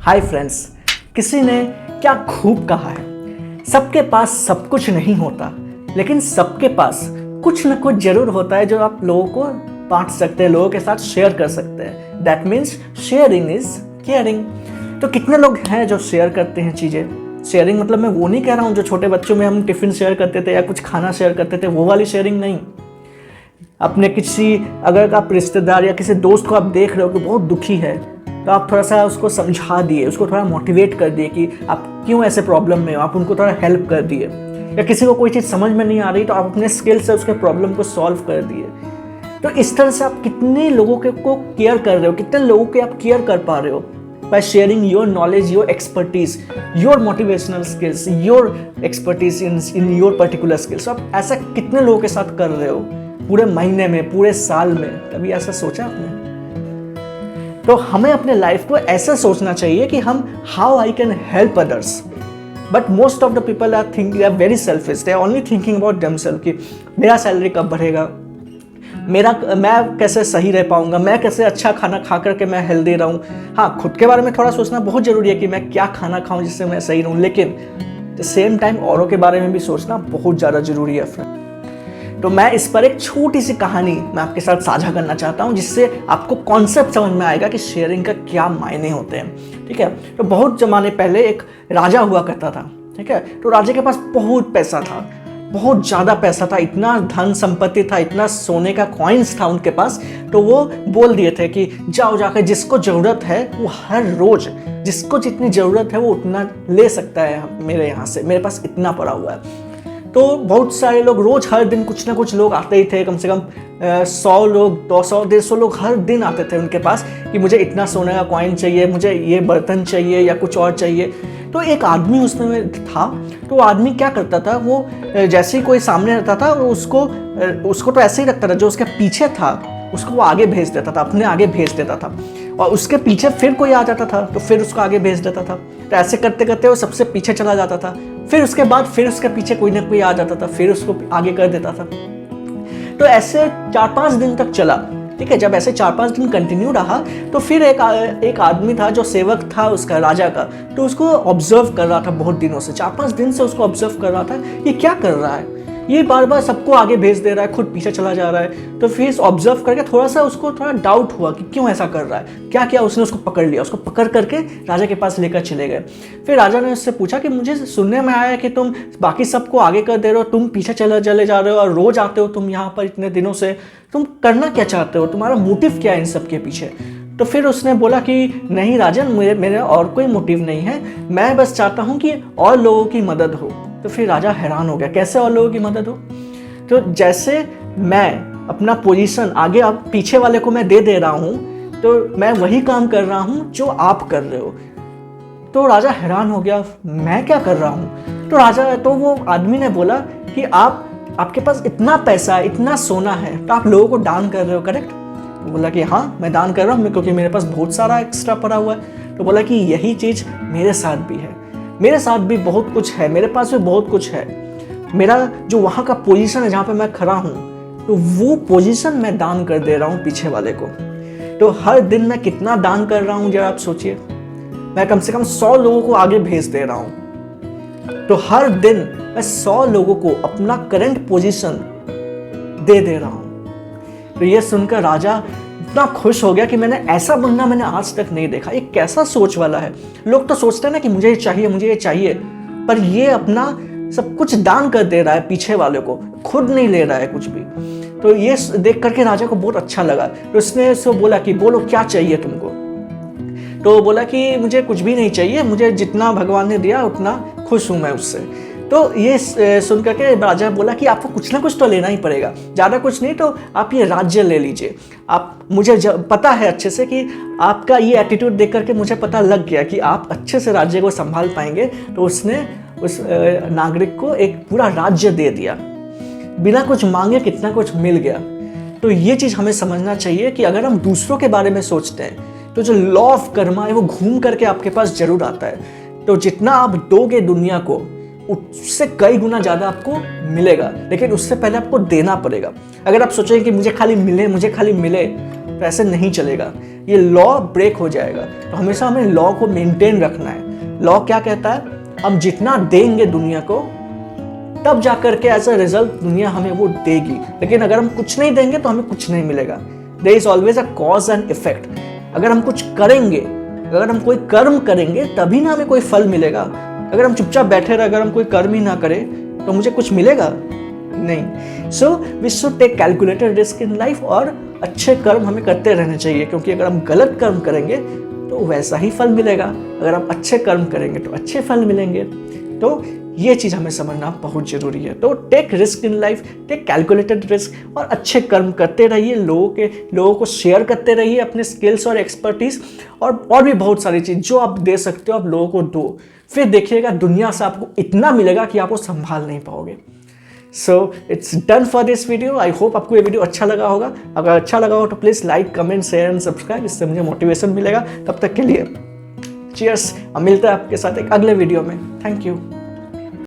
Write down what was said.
Hi friends, किसी ने क्या खूब कहा है, सबके पास सब कुछ नहीं होता, लेकिन सबके पास कुछ न कुछ जरूर होता है जो आप लोगों को बांट सकते हैं, लोगों के साथ शेयर कर सकते हैं। That means sharing is caring. तो कितने लोग हैं जो शेयर करते हैं चीज़ें। शेयरिंग मतलब मैं वो नहीं कह रहा हूँ जो छोटे बच्चों में हम टिफ़िन शेयर करते थे या कुछ खाना शेयर करते थे, वो वाली शेयरिंग नहीं। अपने किसी अगर आप रिश्तेदार या किसी दोस्त को आप देख रहे हो कि बहुत दुखी है, तो आप थोड़ा सा उसको समझा दिए, उसको थोड़ा मोटिवेट कर दिए कि आप क्यों ऐसे प्रॉब्लम में हो, आप उनको थोड़ा हेल्प कर दिए। या किसी को कोई चीज़ समझ में नहीं आ रही तो आप अपने स्किल से उसके प्रॉब्लम को सॉल्व कर दिए। तो इस तरह से आप कितने लोगों को केयर कर रहे हो, कितने लोगों के आप केयर कर पा रहे हो by sharing your knowledge, your expertise, your motivational skills, your expertise in your particular skills. आप ऐसा कितने लोगों के साथ कर रहे हो पूरे महीने में, पूरे साल में? कभी ऐसा सोचा आपने? तो हमें अपने लाइफ को ऐसा सोचना चाहिए कि हम how I can help others. But most of the people are thinking, they are very selfish, they are only thinking about themselves कि मेरा सैलरी कब बढ़ेगा, मैं कैसे सही रह पाऊंगा, मैं कैसे अच्छा खाना खा करके मैं हेल्दी रहूं। हाँ, खुद के बारे में थोड़ा सोचना बहुत जरूरी है कि मैं क्या खाना खाऊं जिससे मैं सही रहूं, लेकिन द सेम टाइम औरों के बारे में भी सोचना बहुत ज़्यादा जरूरी है फ्रेंड। तो मैं इस पर एक छोटी सी कहानी मैं आपके साथ साझा करना चाहता हूँ, जिससे आपको कॉन्सेप्ट समझ में आएगा कि शेयरिंग का क्या मायने होते हैं। ठीक है, तो बहुत ज़माने पहले एक राजा हुआ करता था। ठीक है, तो राजा के पास बहुत पैसा था, बहुत ज़्यादा पैसा था, इतना धन संपत्ति था, इतना सोने का कॉइन्स था उनके पास। तो वो बोल दिए थे कि जाओ जाकर जिसको ज़रूरत है वो हर रोज़ जिसको जितनी ज़रूरत है वो उतना ले सकता है मेरे यहाँ से, मेरे पास इतना पड़ा हुआ है। तो बहुत सारे लोग रोज हर दिन कुछ ना कुछ लोग आते ही थे, कम से कम 100 लोग, 200 150 लोग हर दिन आते थे उनके पास कि मुझे इतना सोने का कॉइन चाहिए, मुझे ये बर्तन चाहिए या कुछ और चाहिए। तो एक आदमी उसमें था, तो आदमी क्या करता था, वो जैसे ही कोई सामने रहता था उसको तो ऐसे ही रखता था, जो उसके पीछे था उसको वो आगे भेज देता था, अपने आगे भेज देता था, और उसके पीछे फिर कोई आ जाता था तो फिर उसको आगे भेज देता था। तो ऐसे करते करते वो सबसे पीछे चला जाता था, फिर उसके बाद फिर उसके पीछे कोई ना कोई आ जाता था, फिर उसको आगे कर देता था। तो ऐसे 4-5 दिन तक चला। ठीक है, जब ऐसे 4-5 दिन कंटिन्यू रहा तो फिर एक आदमी था जो सेवक था उसका, राजा का, तो उसको ऑब्जर्व कर रहा था बहुत दिनों से, 4-5 दिन से उसको ऑब्जर्व कर रहा था ये क्या कर रहा है, ये बार बार सबको आगे भेज दे रहा है, खुद पीछे चला जा रहा है। तो फिर ऑब्जर्व करके थोड़ा सा उसको थोड़ा डाउट हुआ कि क्यों ऐसा कर रहा है, क्या किया उसने, उसको पकड़ लिया, उसको पकड़ करके राजा के पास लेकर चले गए। फिर राजा ने उससे पूछा कि मुझे सुनने में आया कि तुम बाकी सबको आगे कर दे रहे हो, तुम पीछे चले जा रहे हो और रोज आते हो तुम यहाँ पर इतने दिनों से, तुम करना क्या चाहते हो, तुम्हारा मोटिव क्या है इन सब के पीछे? तो फिर उसने बोला कि नहीं राजन, मेरे और कोई मोटिव नहीं है, मैं बस चाहता हूँ कि और लोगों की मदद हो। तो फिर राजा हैरान हो गया, कैसे और लोगों की मदद हो? तो जैसे मैं अपना पोजीशन आगे आप पीछे वाले को मैं दे रहा हूँ, तो मैं वही काम कर रहा हूँ जो आप कर रहे हो। तो राजा हैरान हो गया, मैं क्या कर रहा हूँ? तो वो आदमी ने बोला कि आपके पास इतना पैसा है, इतना सोना है, तो आप लोगों को दान कर रहे हो, करेक्ट? तो बोला कि हाँ मैं दान कर रहा हूँ, क्योंकि मेरे पास बहुत सारा एक्स्ट्रा पड़ा हुआ है। तो बोला कि यही चीज़ मेरे साथ भी है, मेरे साथ भी बहुत कुछ है, मेरे पास भी बहुत कुछ है। मेरा जो वहाँ का पोजीशन है जहाँ पे मैं खड़ा हूँ, तो वो पोजीशन मैं दान कर दे रहा हूँ पीछे वाले को। तो हर दिन मैं कितना दान कर रहा हूँ जरा आप सोचिए, मैं कम से कम 100 लोगों को आगे भेज दे रहा हूँ। तो हर दिन मैं 100 लोगों को अपना करंट पोजीशन दे रहा हूँ। तो ये सुनकर राजा इतना खुश हो गया कि मैंने ऐसा बंदा मैंने आज तक नहीं देखा, ये कैसा सोच वाला है। लोग तो सोचते हैं ना कि मुझे ये चाहिए, मुझे ये चाहिए, पर ये अपना सब कुछ दान कर दे रहा है पीछे वाले को, खुद नहीं ले रहा है कुछ भी। तो ये देख करके राजा को बहुत अच्छा लगा। तो उसने उसको बोला कि बोलो क्या चाहिए तुमको? तो बोला कि मुझे कुछ भी नहीं चाहिए, मुझे जितना भगवान ने दिया उतना खुश हूँ मैं उससे। तो ये सुन करके राजा बोला कि आपको कुछ ना कुछ तो लेना ही पड़ेगा, ज़्यादा कुछ नहीं, तो आप ये राज्य ले लीजिए। मुझे पता है अच्छे से कि आपका ये एटीट्यूड देख करके मुझे पता लग गया कि आप अच्छे से राज्य को संभाल पाएंगे। तो उसने उस नागरिक को एक पूरा राज्य दे दिया, बिना कुछ मांगे कितना कुछ मिल गया। तो ये चीज़ हमें समझना चाहिए कि अगर हम दूसरों के बारे में सोचते हैं तो जो लॉ ऑफ कर्मा है वो घूम करके आपके पास जरूर आता है। तो जितना आप दोगे दुनिया को, उससे कई गुना ज़्यादा आपको मिलेगा, लेकिन उससे पहले आपको देना पड़ेगा। अगर आप सोचेंगे कि मुझे खाली मिले, तो ऐसे नहीं चलेगा, ये लॉ ब्रेक हो जाएगा। तो हमेशा हमें लॉ को मेंटेन रखना है। लॉ क्या कहता है, हम जितना देंगे दुनिया को तब जा करके एज अ रिजल्ट दुनिया हमें वो देगी, लेकिन अगर हम कुछ नहीं देंगे तो हमें कुछ नहीं मिलेगा। There is always a cause and effect. अगर हम कुछ करेंगे, अगर हम कोई कर्म करेंगे तभी ना हमें कोई फल मिलेगा। अगर हम चुपचाप बैठे रहे, अगर हम कोई कर्म ही ना करें तो मुझे कुछ मिलेगा नहीं। So we should take calculated risk in life, और अच्छे कर्म हमें करते रहने चाहिए, क्योंकि अगर हम गलत कर्म करेंगे तो वैसा ही फल मिलेगा। अगर हम अच्छे कर्म करेंगे तो अच्छे फल मिलेंगे। तो ये चीज़ हमें समझना बहुत जरूरी है। तो take risk in life, take calculated risk, और अच्छे कर्म करते रहिए, लोगों को शेयर करते रहिए अपने स्किल्स और एक्सपर्टीज, और भी बहुत सारी चीज़ जो आप दे सकते हो आप लोगों को दो। फिर देखिएगा दुनिया से आपको इतना मिलेगा कि आप वो संभाल नहीं पाओगे। So it's done for this video. I hope आपको ये वीडियो अच्छा लगा होगा। अगर अच्छा लगा हो तो please like, comment, share and subscribe, इससे मुझे मोटिवेशन मिलेगा। तब तक के लिए चीयर्स। अब मिलते हैं आपके साथ एक अगले वीडियो में। Thank you.